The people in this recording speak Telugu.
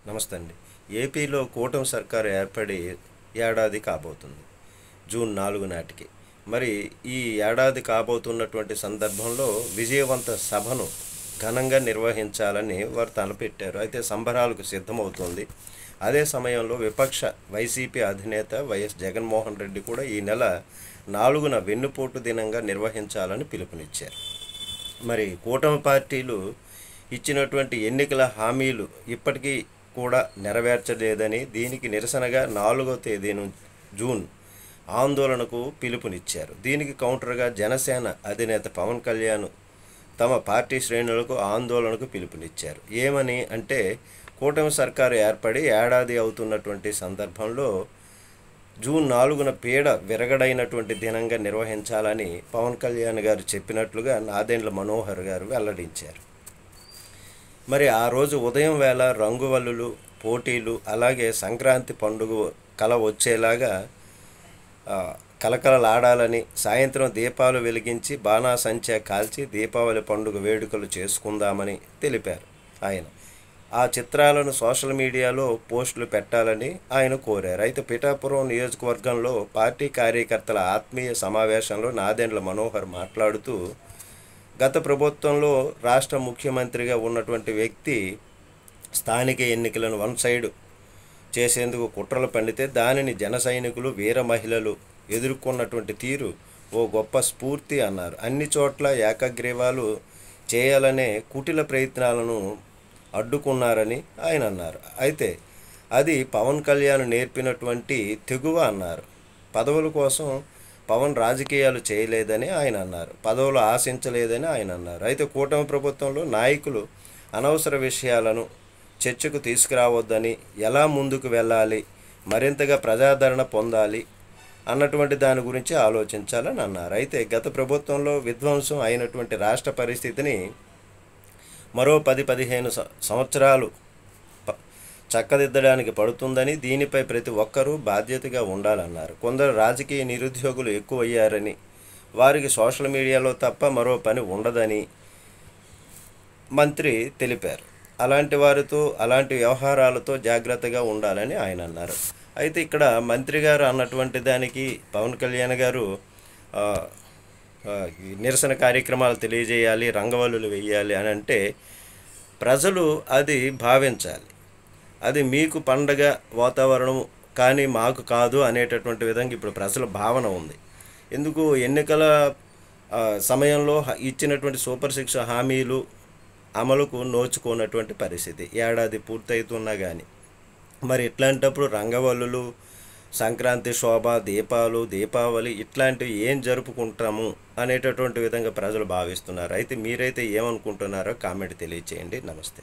నమస్తే అండి. ఏపీలో కూటమి సర్కారు ఏర్పడి ఏడాది కాబోతుంది. జూన్ 4 నాటికి. మరి ఈ ఏడాది కాబోతున్నటువంటి సందర్భంలో విజయవంత సభను ఘనంగా నిర్వహించాలని వారు తలపెట్టారు. అయితే సంబరాలకు సిద్ధమవుతోంది. అదే సమయంలో విపక్ష వైసీపీ అధినేత వైఎస్ జగన్మోహన్ రెడ్డి కూడా ఈ నెల 4న వెన్నుపోటు దినంగా నిర్వహించాలని పిలుపునిచ్చారు. మరి కూటమి పార్టీలు ఇచ్చినటువంటి ఎన్నికల హామీలు ఇప్పటికీ కూడా నెరవేర్చలేదని, దీనికి నిరసనగా 4వ తేదీన జూన్ ఆందోళనకు పిలుపునిచ్చారు. దీనికి కౌంటర్గా జనసేన అధినేత పవన్ కళ్యాణ్ తమ పార్టీ శ్రేణులకు ఆందోళనకు పిలుపునిచ్చారు. ఏమని అంటే, కూటమి సర్కారు ఏర్పడి ఏడాది అవుతున్నటువంటి సందర్భంలో జూన్ 4న పీడ విరగడైనటువంటి దినంగా నిర్వహించాలని పవన్ కళ్యాణ్ గారు చెప్పినట్లుగా నాదెండ్ల మనోహర్ గారు వెల్లడించారు. మరి ఆ రోజు ఉదయం వేళ రంగువల్లులు, పోటీలు, అలాగే సంక్రాంతి పండుగ కల వచ్చేలాగా కలకలలాడాలని, సాయంత్రం దీపాలు వెలిగించి బాణాసంచా కాల్చి దీపావళి పండుగ వేడుకలు చేసుకుందామని తెలిపారు ఆయన. ఆ చిత్రాలను సోషల్ మీడియాలో పోస్టులు పెట్టాలని ఆయన కోరారు. అయితే పిఠాపురం నియోజకవర్గంలో పార్టీ కార్యకర్తల ఆత్మీయ సమావేశంలో నాదెండ్ల మనోహర్ మాట్లాడుతూ, గత ప్రభుత్వంలో రాష్ట్ర ముఖ్యమంత్రిగా ఉన్నటువంటి వ్యక్తి స్థానిక ఎన్నికలను వన్ సైడ్ చేసేందుకు కుట్రలు పండితే దానిని జన సైనికులు, వీర మహిళలు ఎదుర్కొన్నటువంటి తీరు ఓ గొప్ప స్ఫూర్తి అన్నారు. అన్ని చోట్ల ఏకగ్రీవాలు చేయాలనే కుటిల ప్రయత్నాలను అడ్డుకున్నారని ఆయన అన్నారు. అయితే అది పవన్ కళ్యాణ్ నేర్పినటువంటి తెగువ అన్నారు. పదవుల కోసం పవన్ రాజకీయాలు చేయలేదని ఆయన అన్నారు. పదవులు ఆశించలేదని ఆయన అన్నారు. అయితే కూటమి ప్రభుత్వంలో నాయకులు అనవసర విషయాలను చర్చకు తీసుకురావద్దని, ఎలా ముందుకు వెళ్ళాలి, మరింతగా ప్రజాదరణ పొందాలి అన్నటువంటి దాని గురించి ఆలోచించాలని అన్నారు. అయితే గత ప్రభుత్వంలో విధ్వంసం అయినటువంటి రాష్ట్ర పరిస్థితిని మరో 10-15 సంవత్సరాలు చక్కదిద్దడానికి పడుతుందని, దీనిపై ప్రతి ఒక్కరూ బాధ్యతగా ఉండాలన్నారు. కొందరు రాజకీయ నిరుద్యోగులు ఎక్కువయ్యారని, వారికి సోషల్ మీడియాలో తప్ప మరో పని ఉండదని మంత్రి తెలిపారు. అలాంటి వారితో, అలాంటి వ్యవహారాలతో జాగ్రత్తగా ఉండాలని ఆయన అన్నారు. అయితే ఇక్కడ మంత్రి గారు అన్నటువంటి దానికి పవన్ కళ్యాణ్ గారు నిరసన కార్యక్రమాలు తెలియజేయాలి, రంగవల్లులు వేయాలి అని అంటే ప్రజలు అది భావించాలి. అది మీకు పండగ వాతావరణం కానీ మాకు కాదు అనేటటువంటి విధంగా ఇప్పుడు ప్రజల భావన ఉంది. ఎందుకు ఎన్నికల సమయంలో ఇచ్చినటువంటి సూపర్ 6 హామీలు అమలుకు నోచుకోనటువంటి పరిస్థితి ఏడాది పూర్తవుతున్నా కానీ. మరి ఇట్లాంటప్పుడు రంగవల్లులు, సంక్రాంతి శోభ, దీపాలు, దీపావళి ఇట్లాంటివి ఏం జరుపుకుంటాము అనేటటువంటి విధంగా ప్రజలు భావిస్తున్నారు. అయితే మీరైతే ఏమనుకుంటున్నారో కామెంట్ తెలియచేయండి. నమస్తే.